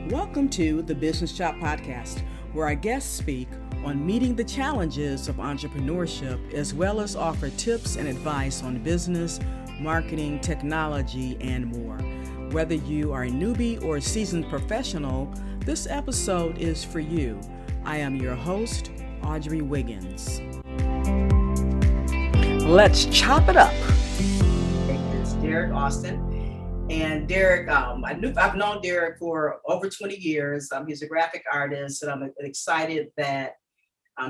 Welcome to the Business Shop Podcast, where our guests speak on meeting the challenges of entrepreneurship, as well as offer tips and advice on business, marketing, technology, and more. Whether you are a newbie or a seasoned professional, this episode is for you. I am your host, Audrey Wiggins. Let's chop it up. It's Derek Austin. And Derek, I've known Derek for over 20 years. He's a graphic artist, and I'm excited that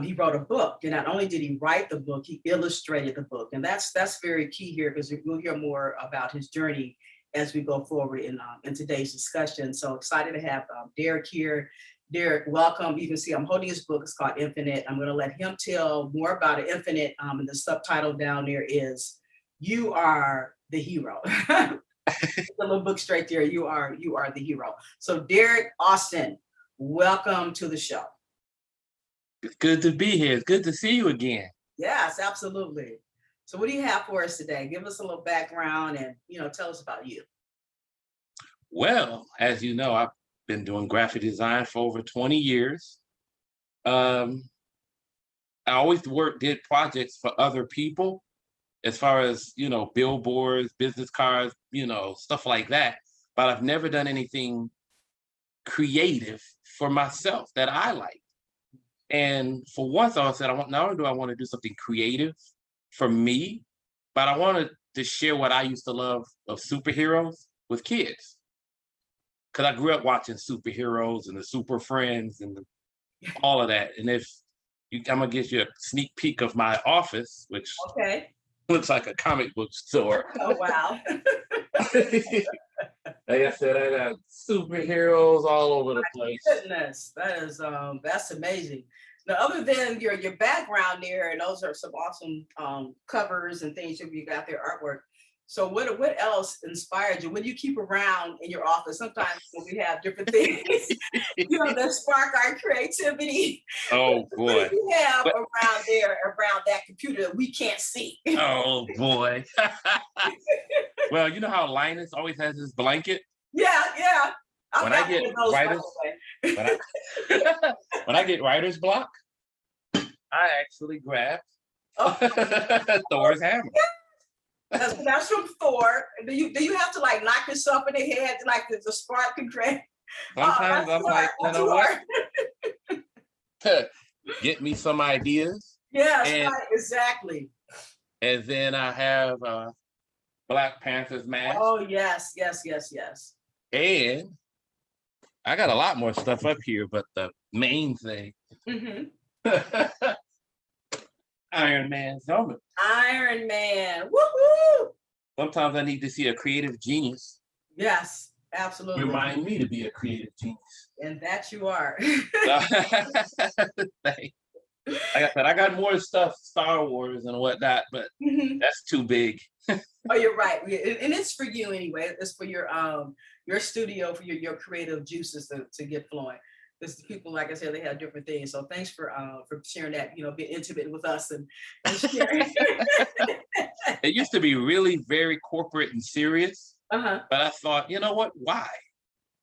he wrote a book. And not only did he write the book, he illustrated the book. And that's very key here, because we'll hear more about his journey as we go forward in today's discussion. So excited to have Derek here. Derek, welcome. You can see I'm holding his book. It's called Infinite. I'm going to let him tell more about it. Infinite, and the subtitle down there is "You Are the Hero." The little book straight there. You are the hero. So Derek Austin, welcome to the show. It's good to be here. It's good to see you again. Yes, absolutely. So what do you have for us today? Give us a little background and, tell us about you. Well, as you know, I've been doing graphic design for over 20 years. I always did projects for other people, as far as, billboards, business cards, stuff like that. But I've never done anything creative for myself that I like. And for once, I said, not only do I want to do something creative for me, but I wanted to share what I used to love of superheroes with kids. Because I grew up watching superheroes and the Super Friends and all of that. And I'm going to give you a sneak peek of my office, which looks like a comic book store. Oh, wow. Like I said, I got superheroes all over the place. Goodness, that's amazing. Now, other than your background there, and those are some awesome covers and things that you got there, artwork. So what else inspired you? What do you keep around in your office? Sometimes when we have different things, that spark our creativity. Oh boy! What do you have around that computer that we can't see? Oh boy! Well, you know how Linus always has his blanket? Yeah. When I get writer's block, I actually grab Thor's hammer. That's from Thor. Do you have to knock yourself in the head the spark can create? Sometimes I'm like, you know what? Get me some ideas. Yes, right, exactly. And then I have Black Panther's mask. Oh yes. And I got a lot more stuff up here, but the main thing. Iron Man's helmet. Iron Man. Woohoo! Sometimes I need to see a creative genius. Yes, absolutely. Remind me to be a creative genius. And that you are. Like I said, I got more stuff, Star Wars and whatnot, but that's too big. Oh, you're right. And it's for you anyway. It's for your studio, for your creative juices to get flowing. This people, like I said, they have different things. So thanks for sharing that, being intimate with us and sharing. It used to be really very corporate and serious. But I thought, you know what? Why?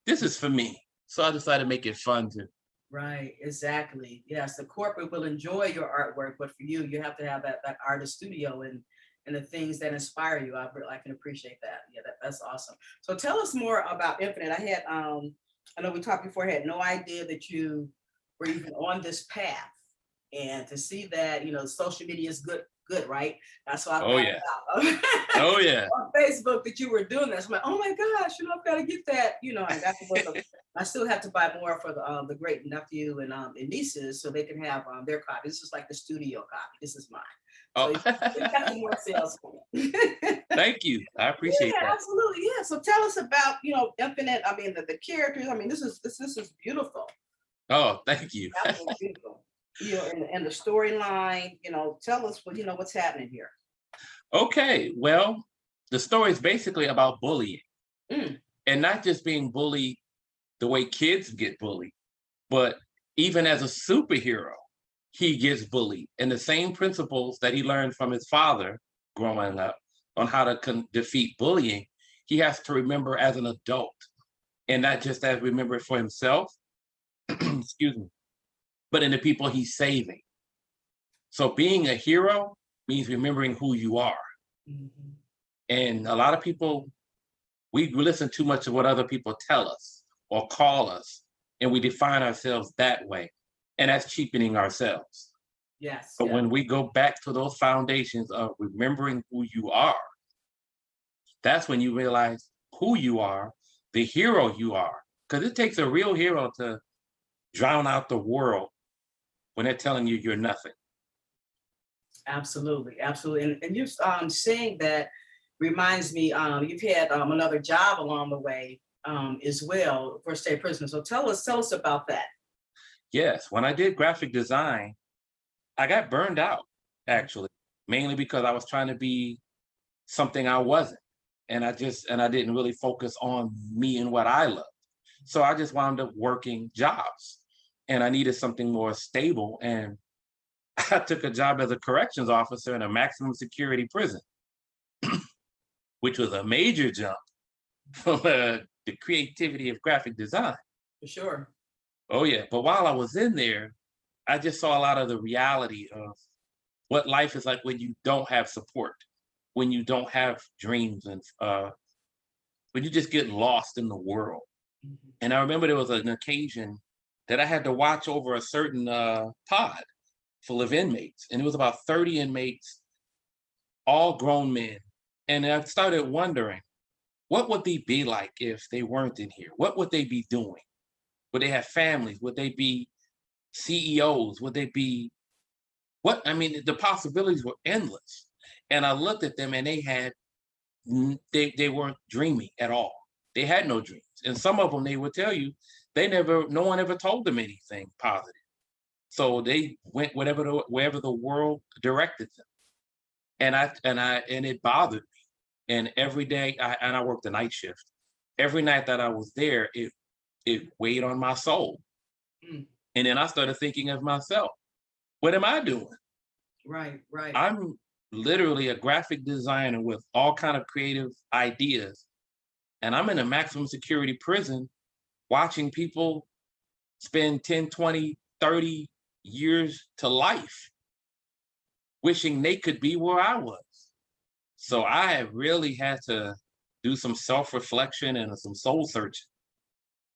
This is for me. So I decided to make it fun too. Right, exactly. Yes, the corporate will enjoy your artwork, but for you, you have to have that artist studio and the things that inspire you. I can appreciate that. Yeah, that's awesome. So tell us more about Infinite. I know we talked before, I had no idea that you were even on this path, and to see that, social media is good, right? That's why I found out. Oh yeah. On Facebook that you were doing this. I'm like, oh my gosh, I've got to get that. I got to I still have to buy more for the great nephew and nieces, so they can have their copy. This is like the studio copy. This is mine. So you got some more sales for me. Thank you. I appreciate that. Absolutely. Yeah. So tell us about, Infinite. I mean, the characters. I mean, this is beautiful. Oh, thank you. Absolutely beautiful. And the storyline, tell us what's happening here. Okay. Well, the story is basically about bullying. And not just being bullied the way kids get bullied, but even as a superhero, he gets bullied. And the same principles that he learned from his father growing up on how to defeat bullying, he has to remember as an adult. and not just as remember it for himself, excuse me, but in the people he's saving. So being a hero means remembering who you are. Mhm. And a lot of people, we listen too much to what other people tell us or call us, and we define ourselves that way. And that's cheapening ourselves. Yes, But yeah, when we go back to those foundations of remembering who you are, that's when you realize who you are, the hero you are. Because it takes a real hero to drown out the world when they're telling you you're nothing. absolutely, absolutely. And you saying that reminds me, you've had another job along the way as well for state prison. So tell us about that. Yes, when I did graphic design, I got burned out actually, mainly because I was trying to be something I wasn't. And I didn't really focus on me and what I loved. So I just wound up working jobs and I needed something more stable. And I took a job as a corrections officer in a maximum security prison, which was a major jump from the creativity of graphic design. For sure. Oh, yeah. But while I was in there, I just saw a lot of the reality of what life is like when you don't have support, when you don't have dreams, and when you just get lost in the world. Mhm. And I remember there was an occasion that I had to watch over a certain pod full of inmates, and it was about 30 inmates, all grown men. And I started wondering, what would they be like if they weren't in here? What would they be doing? Would they have families? Would they be CEOs? Would they be what? I mean, the possibilities were endless. And I looked at them and they weren't dreaming at all. They had no dreams. And some of them they would tell you no one ever told them anything positive. So they went wherever the world directed them. And it bothered me. And every day I worked the night shift. Every night that I was there, it weighed on my soul. Mm. And then I started thinking of myself, what am I doing? Right, right. I'm literally a graphic designer with all kind of creative ideas. And I'm in a maximum security prison watching people spend 10, 20, 30 years to life wishing they could be where I was. So I have really had to do some self-reflection and some soul searching.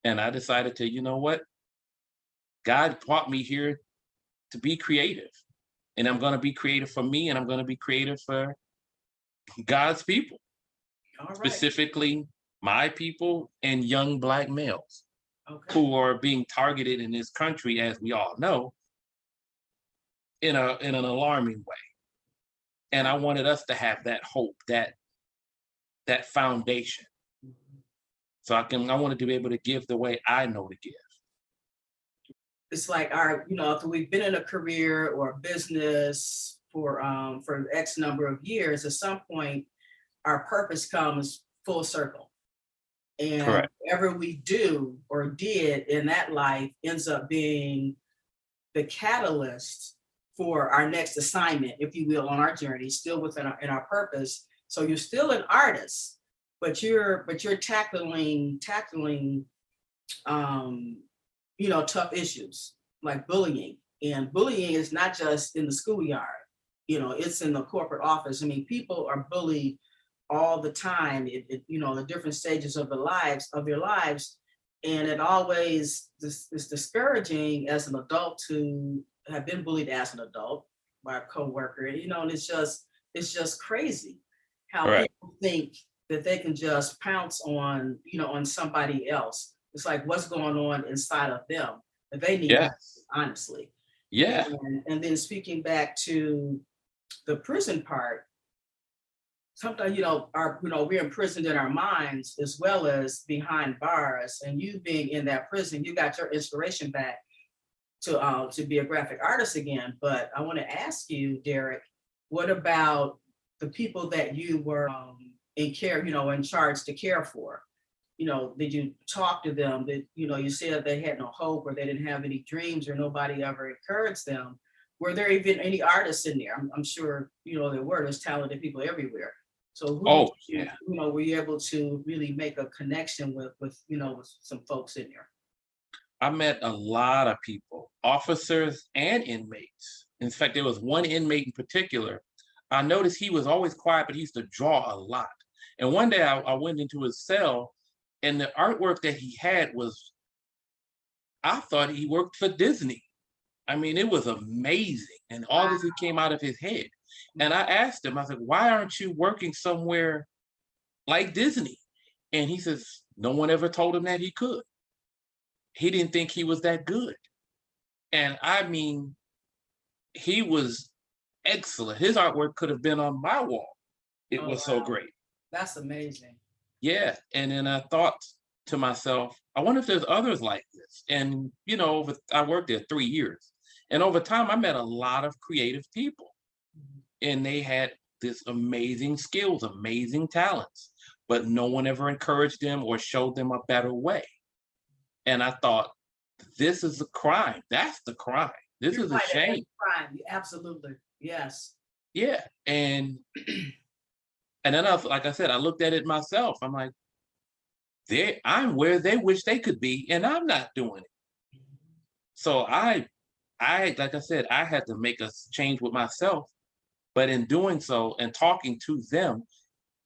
And I decided to, you know what? God brought me here to be creative. And I'm going to be creative for me and I'm going to be creative for God's people, All right. specifically my people and young Black males Okay. who are being targeted in this country, as we all know, in an alarming way. And I wanted us to have that hope, that foundation. Mhm. So I wanted to be able to give the way I know to give. It's like after we've been in a career or a business for X number of years, at some point our purpose comes full circle. And Correct. whatever we do or did in that life ends up being the catalyst for our next assignment, if you will, on our journey, still within in our purpose. So you're still an artist, but you're tackling tough issues like bullying. And bullying is not just in the schoolyard, it's in the corporate office. I mean, people are bullied all the time, the different stages of their lives. And it always is discouraging as an adult to have been bullied as an adult by a coworker. And it's just crazy how Correct. people think that they can just pounce on somebody else. It's like what's going on inside of them that they need, Yes. honestly. Yeah. And then speaking back to the prison part, sometimes we're imprisoned in our minds as well as behind bars. And you being in that prison, you got your inspiration back to be a graphic artist again. But I want to ask you, Derek, what about the people that you were in charge to care for? Did you talk to them? That you said they had no hope or they didn't have any dreams or nobody ever encouraged them. Were there even any artists in there? I'm sure there were. There's talented people everywhere. So who did Oh, you, yeah. were you able to really make a connection with some folks in there? I met a lot of people, officers and inmates. In fact, there was one inmate in particular. I noticed he was always quiet, but he used to draw a lot. And one day I went into his cell, and the artwork that he had was, I thought he worked for Disney. I mean, it was amazing. And all Wow. this came out of his head. And I asked him, I said, why aren't you working somewhere like Disney? And he says, no one ever told him that he could. He didn't think he was that good. And I mean, he was excellent. His artwork could have been on my wall. It Oh, was so wow. great. That's amazing. Yeah. And then I thought to myself, I wonder if there's others like this. And, I worked there 3 years. And over time, I met a lot of creative people. Mhm. And they had this amazing skills, amazing talents, but no one ever encouraged them or showed them a better way. And I thought, this is a crime. That's the crime. This You're is a right, that's shame. crime. Absolutely. Yes. Yeah. And then like I said, I looked at it myself. I'm like, I'm where they wish they could be, and I'm not doing it. So like I said, I had to make a change with myself. But in doing so and talking to them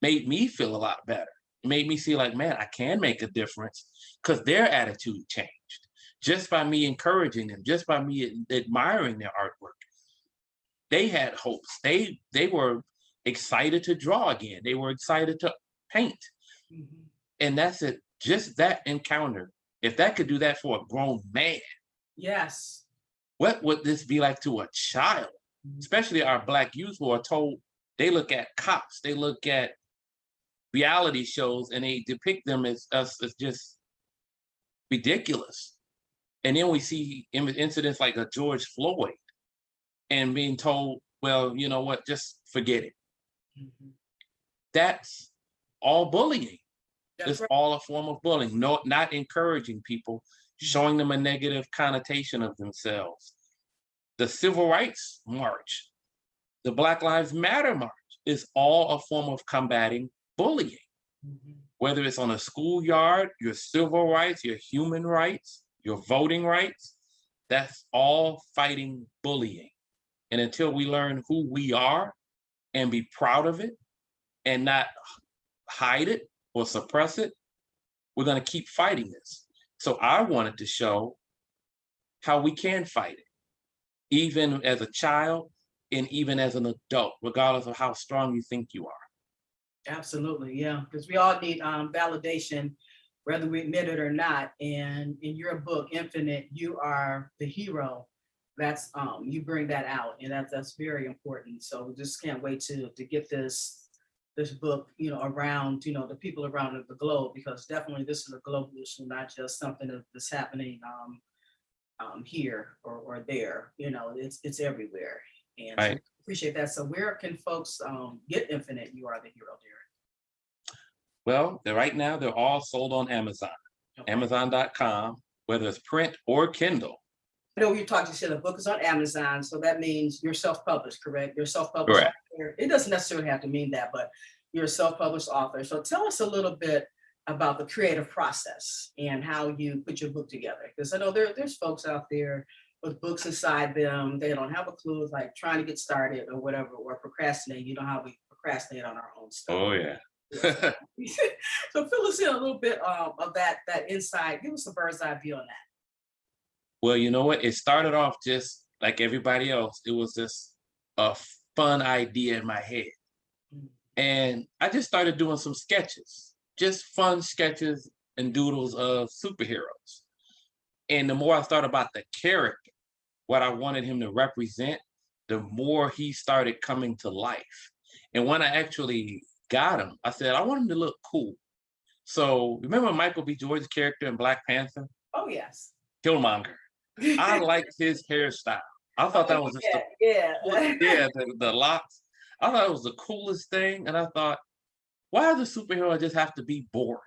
made me feel a lot better. It made me see like, man, I can make a difference because their attitude changed just by me encouraging them, just by me admiring their artwork. They had hopes. They were excited to draw again. They were excited to paint. Mhm. And that's it. Just that encounter. If that could do that for a grown man, Yes. what would this be like to a child? Mhm. Especially our Black youth who are told, they look at cops, they look at reality shows, and they depict them as us as just ridiculous. And then we see incidents like a George Floyd and being told, well, you know what, just forget it. Mhm. That's all bullying. That's It's right. all a form of bullying. No, not encouraging people, showing them a negative connotation of themselves. The Civil Rights March, the Black Lives Matter March is all a form of combating bullying. Mhm. Whether it's on a schoolyard, your civil rights, your human rights, your voting rights, that's all fighting bullying. And until we learn who we are and be proud of it and not hide it or suppress it, we're going to keep fighting this. So I wanted to show how we can fight it, even as a child and even as an adult, regardless of how strong you think you are. Absolutely. Yeah. Because we all need validation, whether we admit it or not. And in your book, Infinite, you are the hero. That's you bring that out, and that's very important. So we just can't wait to get this book, around, the people around the globe, because definitely this is a global issue, not just something that's happening here or there. It's everywhere. And so Right. appreciate that. So where can folks get Infinite? You are the hero, Well, right now they're all sold on Amazon, Derek. Okay. Amazon.com, whether it's print or Kindle. I know you said the book is on Amazon, so that means you're self-published, correct? You're self-published Correct. author. It doesn't necessarily have to mean that, but you're a self-published author. So tell us a little bit about the creative process and how you put your book together. Because I know there's folks out there with books inside them. They don't have a clue, like trying to get started or whatever, or procrastinate. You know how we procrastinate on our own stuff. Oh, yeah. So fill us in a little bit of that insight. Give us a bird's eye view on that. Well, you know what? It started off just like everybody else. It was just a fun idea in my head. Mm. And I just started doing some sketches, just fun sketches and doodles of superheroes. And the more I thought about the character, what I wanted him to represent, the more he started coming to life. And when I actually got him, I said, I want him to look cool. So remember Michael B. Jordan's character in Black Panther? Oh, yes. Killmonger. I liked his hairstyle. I thought that was just yeah. the locks. I thought it was the coolest thing. And I thought, why does the superhero just have to be boring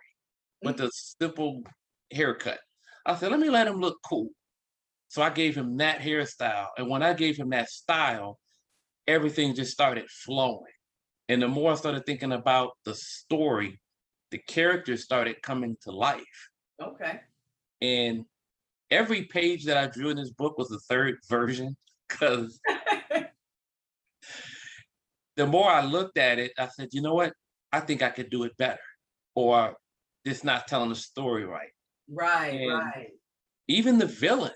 with a simple haircut? I said, let me let him look cool. So I gave him that hairstyle. And when I gave him that style, everything just started flowing. And the more I started thinking about the story, the characters started coming to life. Okay. And every page that I drew in this book was the third version, because the more I looked at it, I said, you know what? I think I could do it better. Or this not telling the story right. Right, And right. even the villain,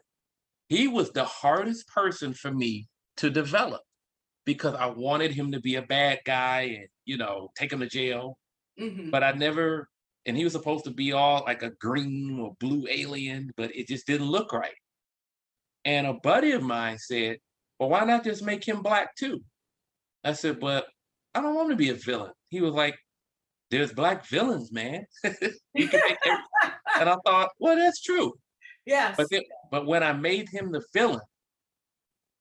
he was the hardest person for me to develop because I wanted him to be a bad guy and, take him to jail. Hmm. But I never, and he was supposed to be all like a green or blue alien, but it just didn't look right. And a buddy of mine said, well, why not just make him black too? I said, but I don't want to be a villain. He was like, there's black villains, man. You can make every, and I thought, well, that's true. But Yes. then, but when I made him the villain,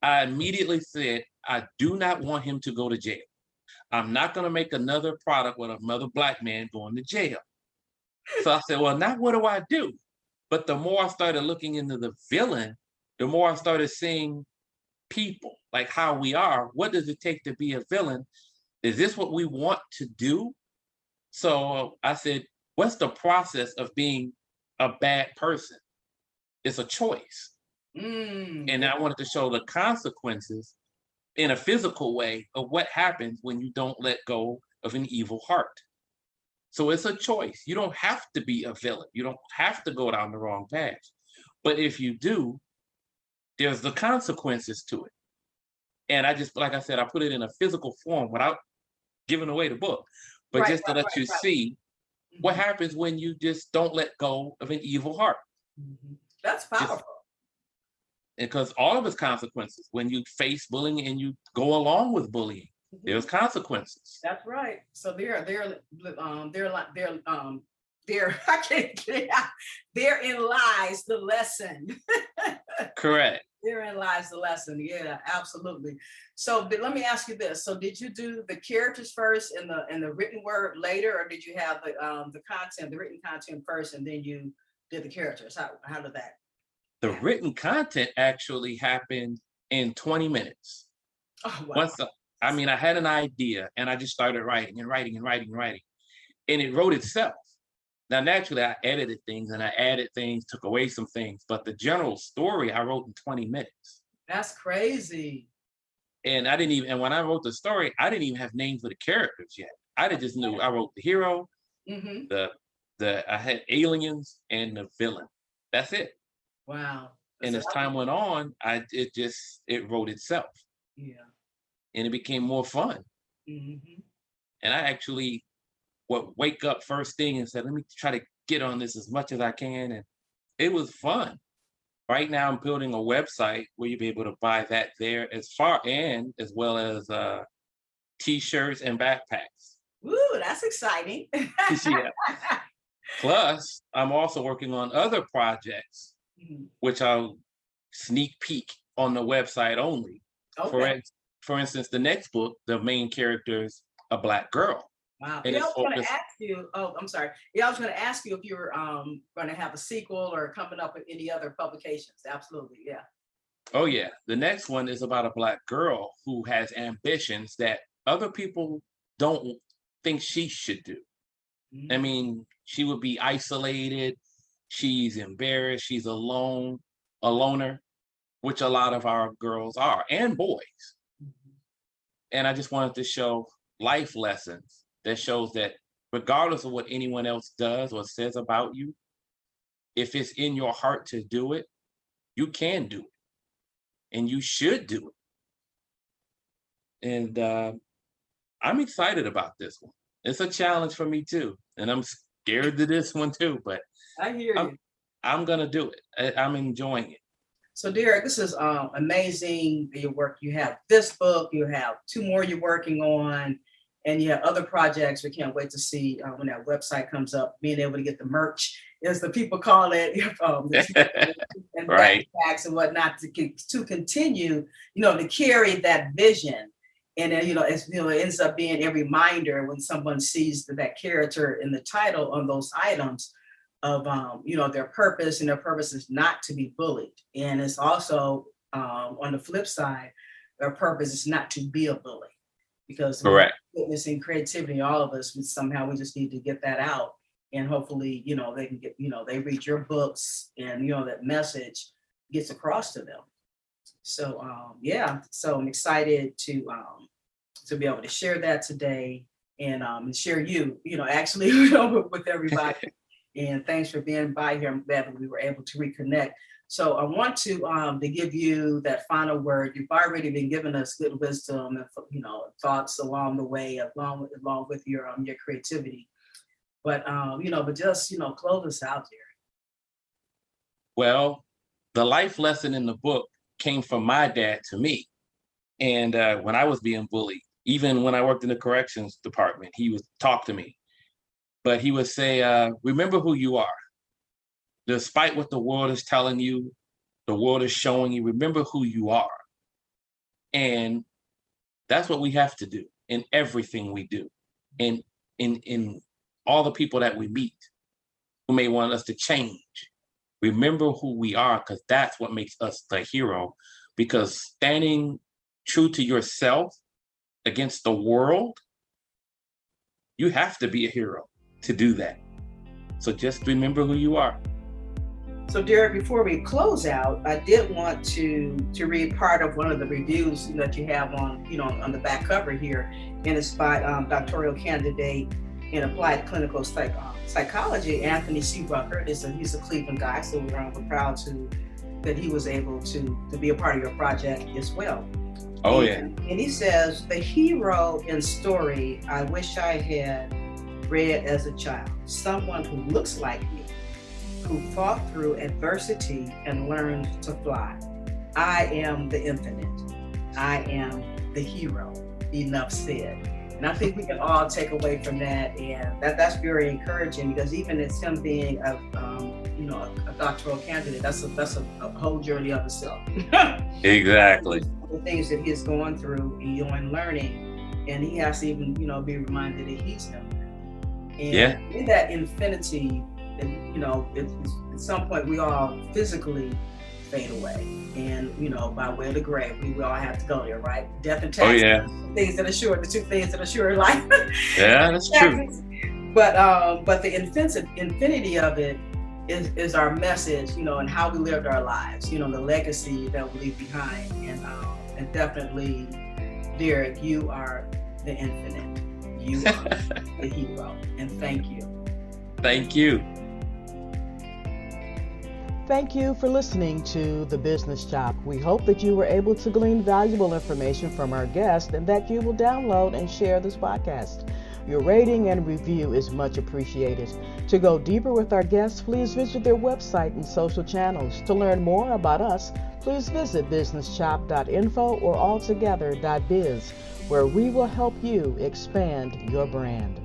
I immediately said, I do not want him to go to jail. I'm not going to make another product with another black man going to jail. So I said, well, now what do I do? But the more I started looking into the villain, the more I started seeing people, like how we are. What does it take to be a villain? Is this what we want to do? So I said, what's the process of being a bad person? It's a choice. And Yeah. I wanted to show the consequences in a physical way of what happens when you don't let go of an evil heart. So it's a choice. You don't have to be a villain. You don't have to go down the wrong path. But if you do, there's the consequences to it. And I just, like I said, I put it in a physical form without giving away the book, but Right, just to right, let you right, see right. what happens when you just don't let go of an evil heart. That's Just powerful. because all of its consequences, when you face bullying and you go along with bullying, there's Mhm. consequences. That's right. So they're I can't get it out. Therein lies the lesson. Correct. Therein lies the lesson. Yeah, absolutely. So let me ask you this. So did you do the characters first and the written word later, or did you have the content, the written content first, and then you did the characters? How did that The happen? written content actually happened in 20 minutes. Oh wow. Once I had an idea and I just started writing and writing and writing and writing, and it wrote itself. Now, naturally, I edited things and I added things, took away some things, but the general story I wrote in 20 minutes. That's crazy. And I didn't even, and when I wrote the story, I didn't even have names for the characters yet. Just knew I wrote the hero, Hmm. I had aliens and the villain. That's it. Wow. And So as time went on, it wrote itself yeah. and it became more fun. Hmm. And I actually would wake up first thing and said, let me try to get on this as much as I can. And it was fun. Right now, I'm building a website where you'll be able to buy that there as well as t-shirts and backpacks. Woo, that's exciting. Yeah. Plus, I'm also working on other projects, Mhm. which I'll sneak peek on the website only. For, Okay. for instance, the next book, the main character is a black girl. Wow. And Yeah, I it's was going to focused. ask you. Oh, I'm sorry. Yeah, I was going to ask you if you were going to have a sequel or coming up with any other publications. Absolutely. Yeah. Oh, yeah. The next one is about a black girl who has ambitions that other people don't think she should do. I Mhm. mean, she would be isolated. She's embarrassed. She's a loner, which a lot of our girls are and boys. Mhm. And I just wanted to show life lessons that shows that regardless of what anyone else does or says about you, if it's in your heart to do it, you can do it and you should do it. And I'm excited about this one. It's a challenge for me too. And I'm scared to this one too, but I hear I'm you. I'm gonna do it. I'm enjoying it. So, Derek, this is amazing. Your work. You have this book. You have two more you're working on, and you have other projects. We can't wait to see when that website comes up. Being able to get the merch, as the people call it, the and Right. backpacks and whatnot to continue, to carry that vision. And then, it ends up being a reminder when someone sees that character in the title on those items of their purpose, and their purpose is not to be bullied, and it's also on the flip side, their purpose is not to be a bully, because Correct. witnessing creativity, all of us, we just need to get that out. And hopefully, they can get, they read your books and, that message gets across to them. So, so I'm excited to be able to share that today and share actually, with everybody. And thanks for being by here. I'm glad that we were able to reconnect. So I want to give you that final word. You've already been giving us good wisdom and thoughts along the way, along with your creativity. But just close us out there. Well, the life lesson in the book came from my dad to me. And when I was being bullied, even when I worked in the corrections department, he would talk to me. But he would say, remember who you are. Despite what the world is telling you, the world is showing you, remember who you are. And that's what we have to do in everything we do. And in all the people that we meet who may want us to change. Remember who we are, because that's what makes us the hero. Because standing true to yourself against the world, you have to be a hero to do that. So just remember who you are. So Derek, before we close out, I did want to read part of one of the reviews that you have on the back cover here, and it's by doctoral candidate in applied clinical psychology, Anthony C. Rucker. He's a Cleveland guy, so we're proud that he was able to be a part of your project as well. Oh, and he says, the hero in story I wish I had read as a child, someone who looks like me, who fought through adversity and learned to fly. I am the infinite. I am the hero. Enough said. And I think we can all take away from that, and that's very encouraging, because even as him being a doctoral candidate, that's a whole journey of itself. Exactly. The things that he's going through and learning, and he has to even be reminded that he's him. And in that infinity, at some point we all physically fade away, and by way of the grave, we all have to go there, right? Death and taxes. Oh yeah. Things that are sure, the two things that are sure in life. Yeah, that's true. But the infinity of it is our message, and how we lived our lives, the legacy that we leave behind, and definitely, Derek, you are the infinite. You are the hero, and thank you. Thank you. Thank you for listening to The Business Shop. We hope that you were able to glean valuable information from our guest, and that you will download and share this podcast. Your rating and review is much appreciated. To go deeper with our guests, please visit their website and social channels. To learn more about us, please visit businessshop.info or altogether.biz, where we will help you expand your brand.